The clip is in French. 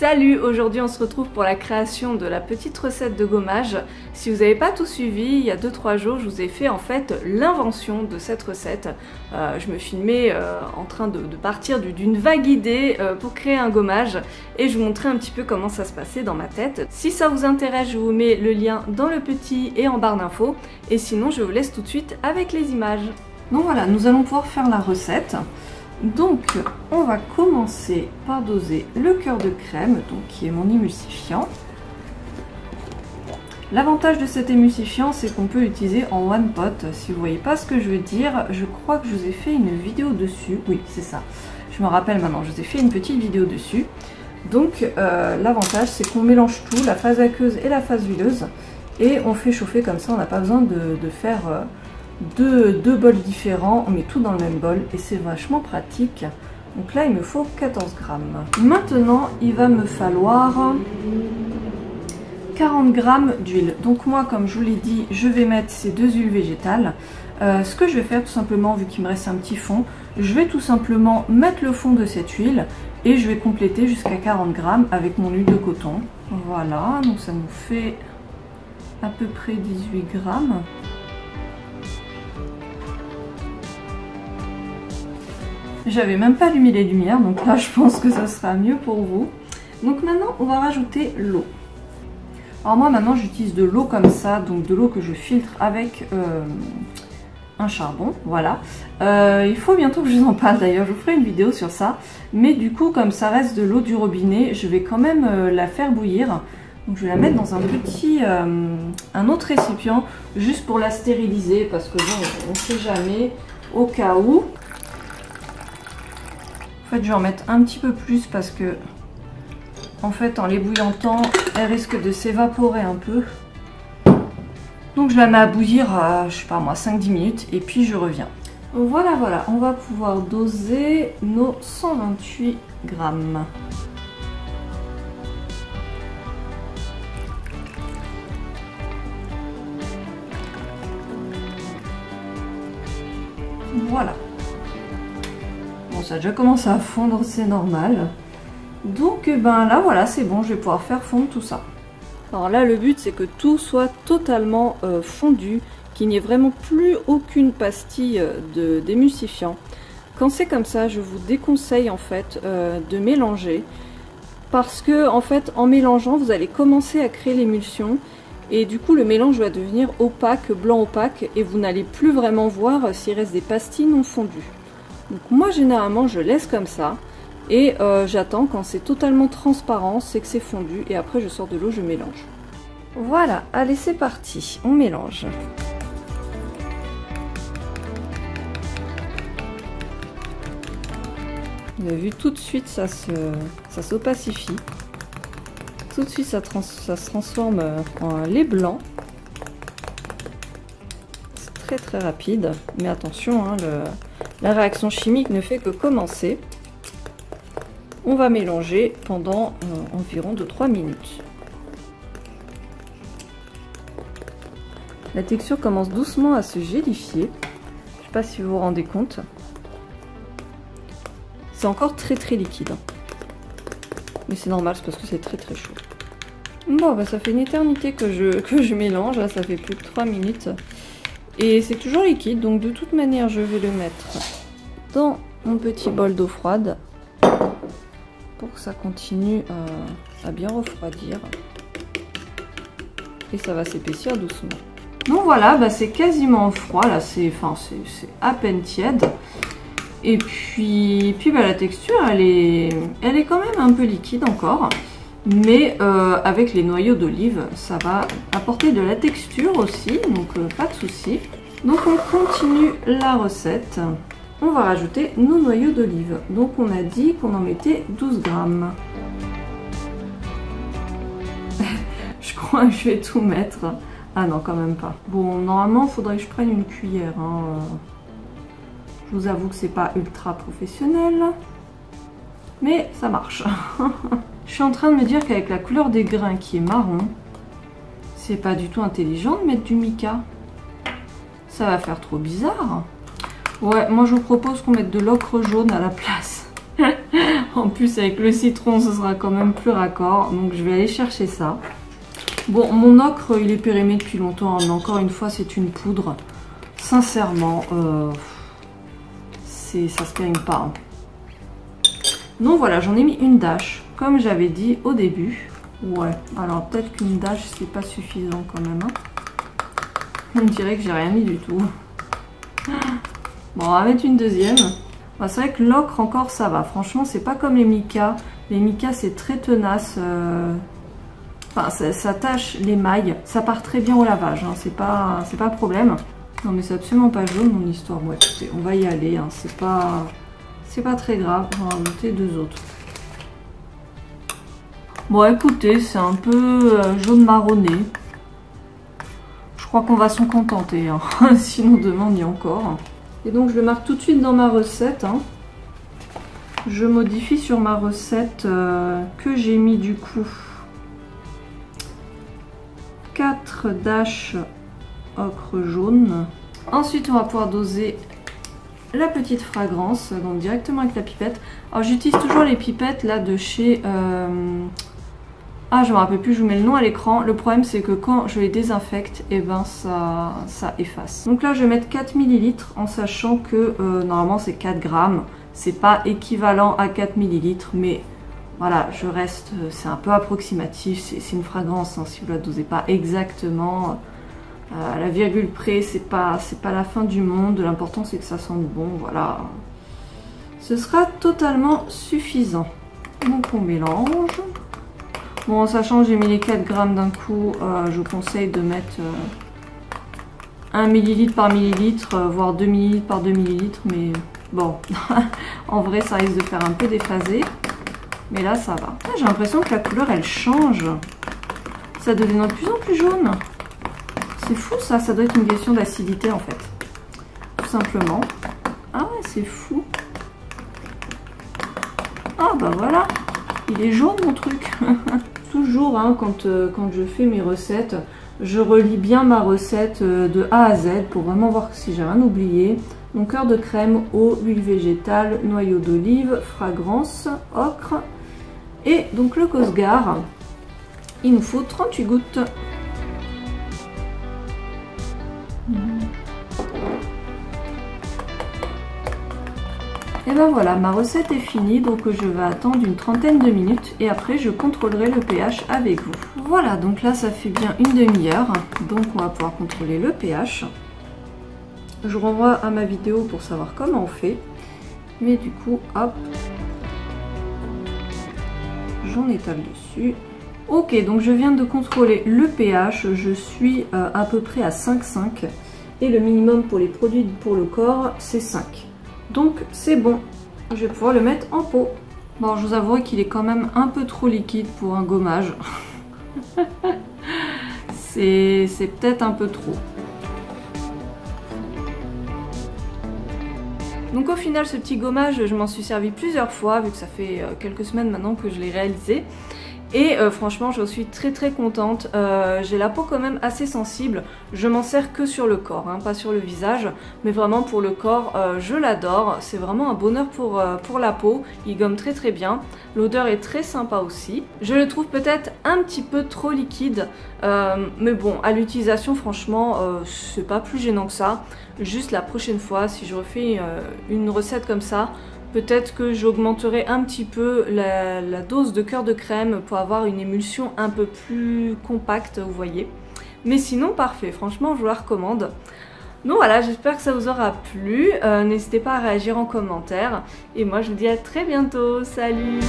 Salut, aujourd'hui on se retrouve pour la création de la petite recette de gommage. Si vous n'avez pas tout suivi, il y a 2-3 jours je vous ai fait en fait l'invention de cette recette. Je me filmais en train de partir d'une vague idée pour créer un gommage et je vous montrais un petit peu comment ça se passait dans ma tête. Si ça vous intéresse, je vous mets le lien dans le petit et en barre d'infos et sinon je vous laisse tout de suite avec les images. Donc voilà, nous allons pouvoir faire la recette. Donc on va commencer par doser le cœur de crème, donc qui est mon émulsifiant. L'avantage de cet émulsifiant, c'est qu'on peut l'utiliser en one pot. Si vous voyez pas ce que je veux dire, je crois que je vous ai fait une vidéo dessus. Oui, c'est ça. Je me rappelle maintenant, je vous ai fait une petite vidéo dessus. Donc l'avantage, c'est qu'on mélange tout, la phase aqueuse et la phase huileuse, et on fait chauffer comme ça. On n'a pas besoin de faire deux bols différents, on met tout dans le même bol et c'est vachement pratique. Donc là il me faut 14 grammes. Maintenant il va me falloir 40 grammes d'huile. Donc moi, comme je vous l'ai dit, je vais mettre ces deux huiles végétales. Ce que je vais faire tout simplement, vu qu'il me reste un petit fond, je vais tout simplement mettre le fond de cette huile et je vais compléter jusqu'à 40 grammes avec mon huile de coton. Voilà, donc ça nous fait à peu près 18 grammes. J'avais même pas allumé les lumières, donc là je pense que ça sera mieux pour vous. Donc maintenant on va rajouter l'eau. Alors moi maintenant j'utilise de l'eau comme ça, donc de l'eau que je filtre avec un charbon, voilà. Il faut bientôt que je vous en parle d'ailleurs, je vous ferai une vidéo sur ça. Mais du coup comme ça reste de l'eau du robinet, je vais quand même la faire bouillir. Donc je vais la mettre dans un petit, un autre récipient, juste pour la stériliser, parce que bon, on ne sait jamais, au cas où. En fait, je vais en mettre un petit peu plus parce que, en fait, en l'ébouillantant, elle risque de s'évaporer un peu. Donc, je la mets à bouillir, je sais pas moi, 5-10 minutes et puis je reviens. Voilà, voilà, on va pouvoir doser nos 128 grammes. Voilà. Ça a déjà commencé à fondre, c'est normal. Donc ben là voilà, c'est bon, je vais pouvoir faire fondre tout ça. Alors là le but c'est que tout soit totalement fondu, qu'il n'y ait vraiment plus aucune pastille d'émulsifiant. Quand c'est comme ça, je vous déconseille en fait de mélanger, parce que en fait en mélangeant vous allez commencer à créer l'émulsion et du coup le mélange va devenir opaque, blanc opaque, et vous n'allez plus vraiment voir s'il reste des pastilles non fondues. Donc moi généralement je laisse comme ça et j'attends quand c'est totalement transparent, c'est que c'est fondu, et après je sors de l'eau, je mélange. Voilà, allez c'est parti, on mélange. Vous avez vu, tout de suite ça s'opacifie, tout de suite ça se transforme en lait blanc. C'est très très rapide, mais attention, hein, la réaction chimique ne fait que commencer. On va mélanger pendant environ 2-3 minutes. La texture commence doucement à se gélifier. Je ne sais pas si vous vous rendez compte. C'est encore très très liquide. Mais c'est normal, c'est parce que c'est très très chaud. Bon, bah, ça fait une éternité que je mélange. Là, ça fait plus de 3 minutes. Et c'est toujours liquide, donc de toute manière je vais le mettre dans mon petit bol d'eau froide pour que ça continue à bien refroidir, et ça va s'épaissir doucement. Donc voilà, bah c'est quasiment froid là, c'est à peine tiède, et puis bah, la texture elle est quand même un peu liquide encore. Mais avec les noyaux d'olive, ça va apporter de la texture aussi, donc pas de souci. Donc on continue la recette. On va rajouter nos noyaux d'olive. Donc on a dit qu'on en mettait 12 grammes. Je crois que je vais tout mettre. Ah non, quand même pas. Bon, normalement, il faudrait que je prenne une cuillère. Hein. Je vous avoue que c'est pas ultra professionnel, mais ça marche. Je suis en train de me dire qu'avec la couleur des grains qui est marron, c'est pas du tout intelligent de mettre du mica. Ça va faire trop bizarre. Ouais, moi je vous propose qu'on mette de l'ocre jaune à la place. En plus avec le citron ce sera quand même plus raccord, donc je vais aller chercher ça. Bon, mon ocre il est périmé depuis longtemps, mais encore une fois c'est une poudre. Sincèrement, ça se périme pas. Donc voilà, j'en ai mis une dash, comme j'avais dit au début. Ouais, alors peut-être qu'une dash c'est pas suffisant quand même. On dirait que j'ai rien mis du tout. Bon, on va mettre une deuxième. Bah, c'est vrai que l'ocre encore ça va. Franchement, c'est pas comme les micas. Les micas c'est très tenace. Enfin, ça tâche l'émail. Ça part très bien au lavage. Hein. C'est pas le problème. Non, mais c'est absolument pas jaune mon histoire. Bon, écoutez, on va y aller. Hein. C'est pas très grave. On va rajouter deux autres. Bon, écoutez, c'est un peu jaune marronné. Je crois qu'on va s'en contenter. Hein. Sinon, demain, on y est encore. Et donc, je le marque tout de suite dans ma recette. Hein. Je modifie sur ma recette que j'ai mis du coup 4 dash ocre jaune. Ensuite, on va pouvoir doser la petite fragrance, donc directement avec la pipette. Alors, j'utilise toujours les pipettes là de chez... Ah, je me rappelle plus, je vous mets le nom à l'écran. Le problème, c'est que quand je les désinfecte, et ben ça efface. Donc là, je vais mettre 4 ml en sachant que normalement, c'est 4 grammes. C'est pas équivalent à 4 ml, mais voilà, je reste... C'est un peu approximatif, c'est une fragrance. Hein, si vous la dosez pas exactement à la virgule près, c'est pas la fin du monde. L'important, c'est que ça sente bon, voilà. Ce sera totalement suffisant. Donc, on mélange. Bon, en sachant que j'ai mis les 4 grammes d'un coup, je vous conseille de mettre 1 millilitre par millilitre, voire 2 millilitres par 2 millilitres. Mais bon, en vrai, ça risque de faire un peu déphasé. Mais là, ça va. Ah, j'ai l'impression que la couleur, elle change. Ça devient de plus en plus jaune. C'est fou, ça. Ça doit être une question d'acidité, en fait. Tout simplement. Ah ouais, c'est fou. Ah, bah voilà. Il est jaune, mon truc. Toujours, hein, quand je fais mes recettes, je relis bien ma recette de A à Z pour vraiment voir si j'ai rien oublié. Donc, cœur de crème, eau, huile végétale, noyau d'olive, fragrance, ocre. Et donc, le Cosgar, il nous faut 38 gouttes. Et ben voilà, ma recette est finie, donc je vais attendre une trentaine de minutes et après je contrôlerai le pH avec vous. Voilà, donc là ça fait bien une demi-heure, donc on va pouvoir contrôler le pH. Je renvoie à ma vidéo pour savoir comment on fait, mais du coup, hop, j'en étale dessus. Ok, donc je viens de contrôler le pH, je suis à peu près à 5,5 et le minimum pour les produits pour le corps c'est 5. Donc c'est bon, je vais pouvoir le mettre en pot. Bon, je vous avoue qu'il est quand même un peu trop liquide pour un gommage. C'est peut-être un peu trop. Donc au final, ce petit gommage, je m'en suis servi plusieurs fois, vu que ça fait quelques semaines maintenant que je l'ai réalisé. Et franchement, je suis très contente. J'ai la peau quand même assez sensible. Je m'en sers que sur le corps, hein, pas sur le visage. Mais vraiment pour le corps, je l'adore. C'est vraiment un bonheur pour la peau. Il gomme très bien. L'odeur est très sympa aussi. Je le trouve peut-être un petit peu trop liquide. Mais bon, à l'utilisation, franchement, c'est pas plus gênant que ça. Juste la prochaine fois, si je refais une recette comme ça, peut-être que j'augmenterai un petit peu la dose de cœur de crème pour avoir une émulsion un peu plus compacte, vous voyez. Mais sinon, parfait. Franchement, je vous la recommande. Donc voilà, j'espère que ça vous aura plu. N'hésitez pas à réagir en commentaire. Et moi, je vous dis à très bientôt. Salut!